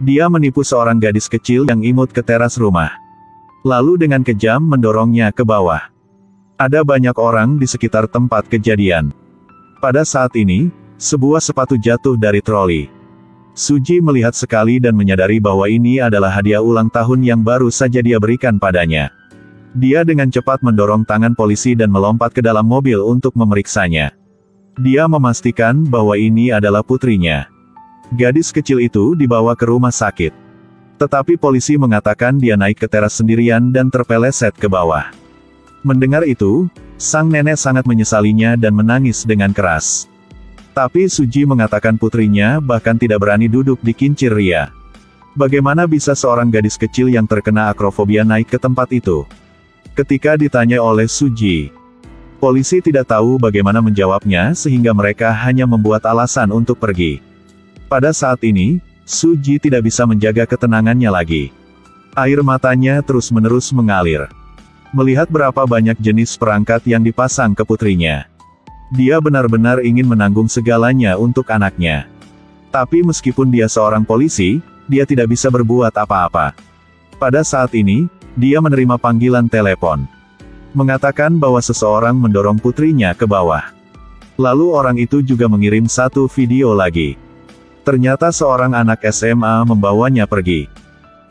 Dia menipu seorang gadis kecil yang imut ke teras rumah. Lalu dengan kejam mendorongnya ke bawah. Ada banyak orang di sekitar tempat kejadian. Pada saat ini, sebuah sepatu jatuh dari troli. Suji melihat sekali dan menyadari bahwa ini adalah hadiah ulang tahun yang baru saja dia berikan padanya. Dia dengan cepat mendorong tangan polisi dan melompat ke dalam mobil untuk memeriksanya. Dia memastikan bahwa ini adalah putrinya. Gadis kecil itu dibawa ke rumah sakit. Tetapi polisi mengatakan dia naik ke teras sendirian dan terpeleset ke bawah. Mendengar itu, sang nenek sangat menyesalinya dan menangis dengan keras. Tapi Suji mengatakan putrinya bahkan tidak berani duduk di kincir ria. Bagaimana bisa seorang gadis kecil yang terkena akrofobia naik ke tempat itu? Ketika ditanya oleh Suji, polisi tidak tahu bagaimana menjawabnya sehingga mereka hanya membuat alasan untuk pergi. Pada saat ini, Suji tidak bisa menjaga ketenangannya lagi. Air matanya terus-menerus mengalir. Melihat berapa banyak jenis perangkat yang dipasang ke putrinya. Dia benar-benar ingin menanggung segalanya untuk anaknya. Tapi meskipun dia seorang polisi, dia tidak bisa berbuat apa-apa. Pada saat ini, dia menerima panggilan telepon. Mengatakan bahwa seseorang mendorong putrinya ke bawah. Lalu orang itu juga mengirim satu video lagi. Ternyata seorang anak SMA membawanya pergi.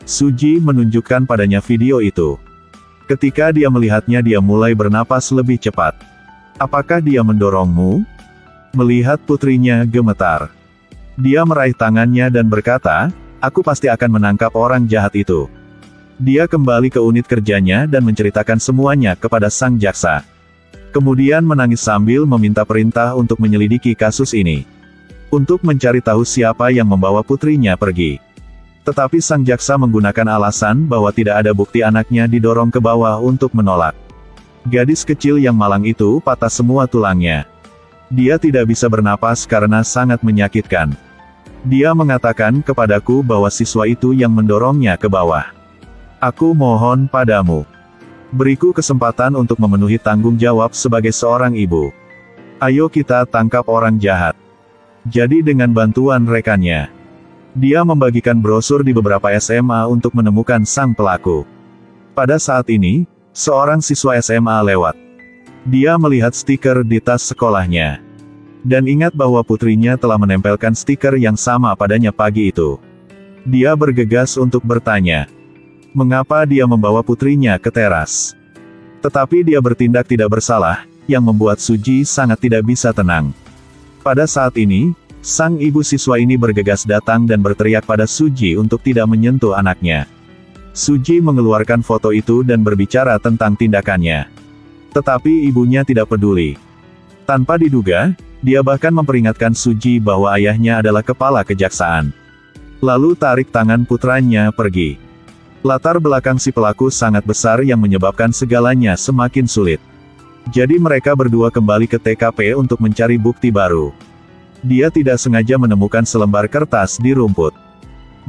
Suji menunjukkan padanya video itu. Ketika dia melihatnya, dia mulai bernapas lebih cepat. Apakah dia mendorongmu? Melihat putrinya gemetar. Dia meraih tangannya dan berkata, aku pasti akan menangkap orang jahat itu. Dia kembali ke unit kerjanya dan menceritakan semuanya kepada sang jaksa. Kemudian menangis sambil meminta perintah untuk menyelidiki kasus ini. Untuk mencari tahu siapa yang membawa putrinya pergi. Tetapi sang jaksa menggunakan alasan bahwa tidak ada bukti anaknya didorong ke bawah untuk menolak. Gadis kecil yang malang itu patah semua tulangnya. Dia tidak bisa bernapas karena sangat menyakitkan. Dia mengatakan kepadaku bahwa siswa itu yang mendorongnya ke bawah. Aku mohon padamu. Beriku kesempatan untuk memenuhi tanggung jawab sebagai seorang ibu. Ayo kita tangkap orang jahat. Jadi dengan bantuan rekannya, dia membagikan brosur di beberapa SMA untuk menemukan sang pelaku. Pada saat ini, seorang siswa SMA lewat. Dia melihat stiker di tas sekolahnya. Dan ingat bahwa putrinya telah menempelkan stiker yang sama padanya pagi itu. Dia bergegas untuk bertanya, mengapa dia membawa putrinya ke teras. Tetapi dia bertindak tidak bersalah, yang membuat Suji sangat tidak bisa tenang. Pada saat ini, sang ibu siswa ini bergegas datang dan berteriak pada Suji untuk tidak menyentuh anaknya. Suji mengeluarkan foto itu dan berbicara tentang tindakannya. Tetapi ibunya tidak peduli. Tanpa diduga, dia bahkan memperingatkan Suji bahwa ayahnya adalah kepala kejaksaan. Lalu tarik tangan putranya pergi. Latar belakang si pelaku sangat besar yang menyebabkan segalanya semakin sulit. Jadi mereka berdua kembali ke TKP untuk mencari bukti baru. Dia tidak sengaja menemukan selembar kertas di rumput.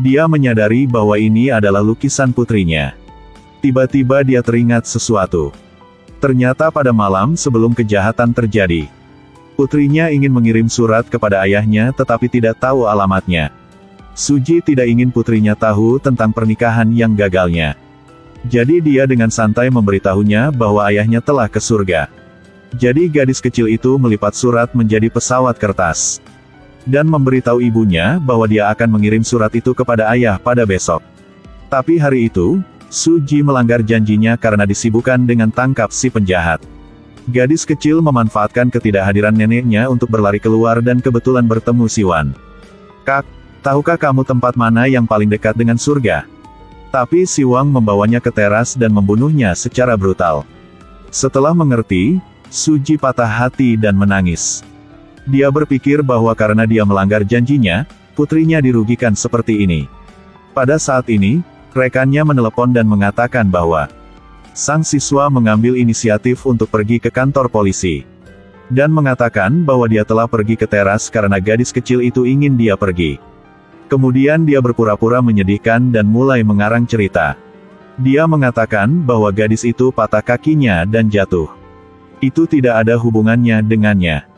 Dia menyadari bahwa ini adalah lukisan putrinya. Tiba-tiba dia teringat sesuatu. Ternyata pada malam sebelum kejahatan terjadi, putrinya ingin mengirim surat kepada ayahnya tetapi tidak tahu alamatnya. Suji tidak ingin putrinya tahu tentang pernikahan yang gagalnya. Jadi dia dengan santai memberitahunya bahwa ayahnya telah ke surga. Jadi gadis kecil itu melipat surat menjadi pesawat kertas. Dan memberitahu ibunya bahwa dia akan mengirim surat itu kepada ayah pada besok. Tapi hari itu, Suji melanggar janjinya karena disibukkan dengan tangkap si penjahat. Gadis kecil memanfaatkan ketidakhadiran neneknya untuk berlari keluar dan kebetulan bertemu Siwan. Kak, tahukah kamu tempat mana yang paling dekat dengan surga? Tapi Siwang membawanya ke teras dan membunuhnya secara brutal. Setelah mengerti, Suji patah hati dan menangis. Dia berpikir bahwa karena dia melanggar janjinya, putrinya dirugikan seperti ini. Pada saat ini, rekannya menelepon dan mengatakan bahwa sang siswa mengambil inisiatif untuk pergi ke kantor polisi. Dan mengatakan bahwa dia telah pergi ke teras karena gadis kecil itu ingin dia pergi. Kemudian dia berpura-pura menyedihkan dan mulai mengarang cerita. Dia mengatakan bahwa gadis itu patah kakinya dan jatuh. Itu tidak ada hubungannya dengannya.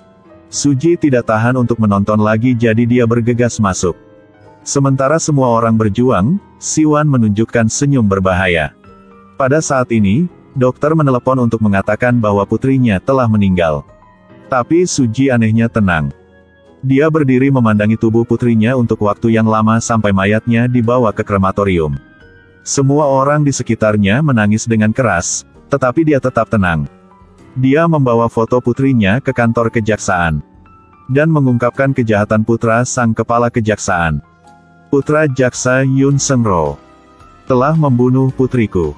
Suji tidak tahan untuk menonton lagi jadi dia bergegas masuk. Sementara semua orang berjuang, Siwan menunjukkan senyum berbahaya. Pada saat ini, dokter menelepon untuk mengatakan bahwa putrinya telah meninggal. Tapi Suji anehnya tenang. Dia berdiri memandangi tubuh putrinya untuk waktu yang lama sampai mayatnya dibawa ke krematorium. Semua orang di sekitarnya menangis dengan keras, tetapi dia tetap tenang. Dia membawa foto putrinya ke kantor kejaksaan dan mengungkapkan kejahatan putra sang kepala kejaksaan. Putra Jaksa Yoon Seung-ro telah membunuh putriku.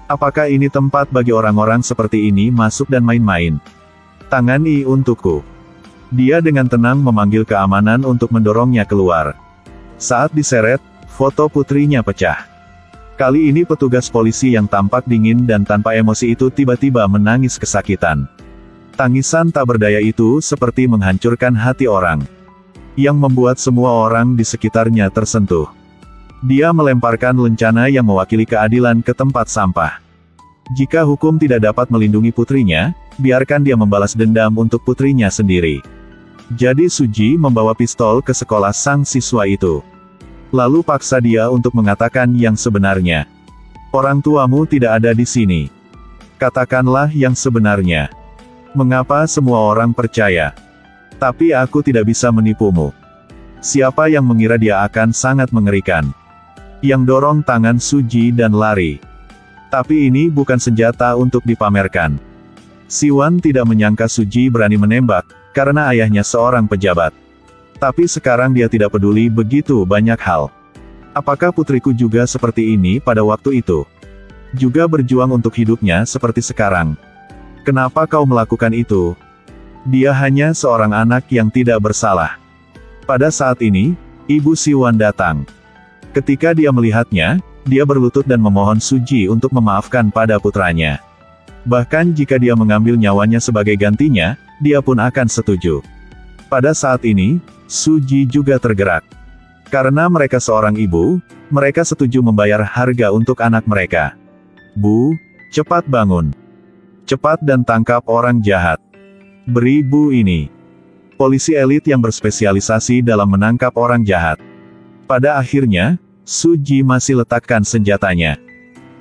Apakah ini tempat bagi orang-orang seperti ini masuk dan main-main? Tangani untukku. Dia dengan tenang memanggil keamanan untuk mendorongnya keluar. Saat diseret, foto putrinya pecah. Kali ini petugas polisi yang tampak dingin dan tanpa emosi itu tiba-tiba menangis kesakitan. Tangisan tak berdaya itu seperti menghancurkan hati orang, yang membuat semua orang di sekitarnya tersentuh. Dia melemparkan lencana yang mewakili keadilan ke tempat sampah. Jika hukum tidak dapat melindungi putrinya, biarkan dia membalas dendam untuk putrinya sendiri. Jadi Suji membawa pistol ke sekolah sang siswa itu. Lalu paksa dia untuk mengatakan yang sebenarnya. Orang tuamu tidak ada di sini. Katakanlah yang sebenarnya. Mengapa semua orang percaya? Tapi aku tidak bisa menipumu. Siapa yang mengira dia akan sangat mengerikan? Yang dorong tangan Suji dan lari. Tapi ini bukan senjata untuk dipamerkan. Siwan tidak menyangka Suji berani menembak, karena ayahnya seorang pejabat. Tapi sekarang dia tidak peduli begitu banyak hal. Apakah putriku juga seperti ini pada waktu itu? Juga berjuang untuk hidupnya seperti sekarang. Kenapa kau melakukan itu? Dia hanya seorang anak yang tidak bersalah. Pada saat ini, Ibu Siwan datang. Ketika dia melihatnya, dia berlutut dan memohon Suji untuk memaafkan pada putranya. Bahkan jika dia mengambil nyawanya sebagai gantinya, dia pun akan setuju. Pada saat ini, Suji juga tergerak. Karena mereka seorang ibu, mereka setuju membayar harga untuk anak mereka. Bu, cepat bangun. Cepat dan tangkap orang jahat. Beri Bu ini. Polisi elit yang berspesialisasi dalam menangkap orang jahat. Pada akhirnya, Suji masih letakkan senjatanya.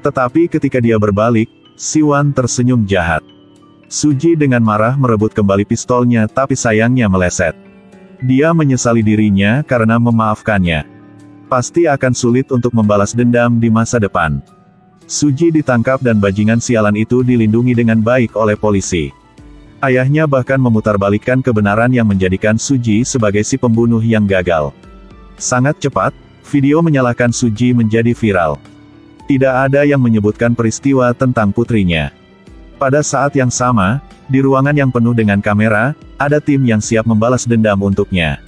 Tetapi ketika dia berbalik, Siwan tersenyum jahat. Suji dengan marah merebut kembali pistolnya tapi sayangnya meleset. Dia menyesali dirinya karena memaafkannya. Pasti akan sulit untuk membalas dendam di masa depan. Suji ditangkap dan bajingan sialan itu dilindungi dengan baik oleh polisi. Ayahnya bahkan memutarbalikkan kebenaran yang menjadikan Suji sebagai si pembunuh yang gagal. Sangat cepat, video menyalahkan Suji menjadi viral. Tidak ada yang menyebutkan peristiwa tentang putrinya. Pada saat yang sama, di ruangan yang penuh dengan kamera, ada tim yang siap membalas dendam untuknya.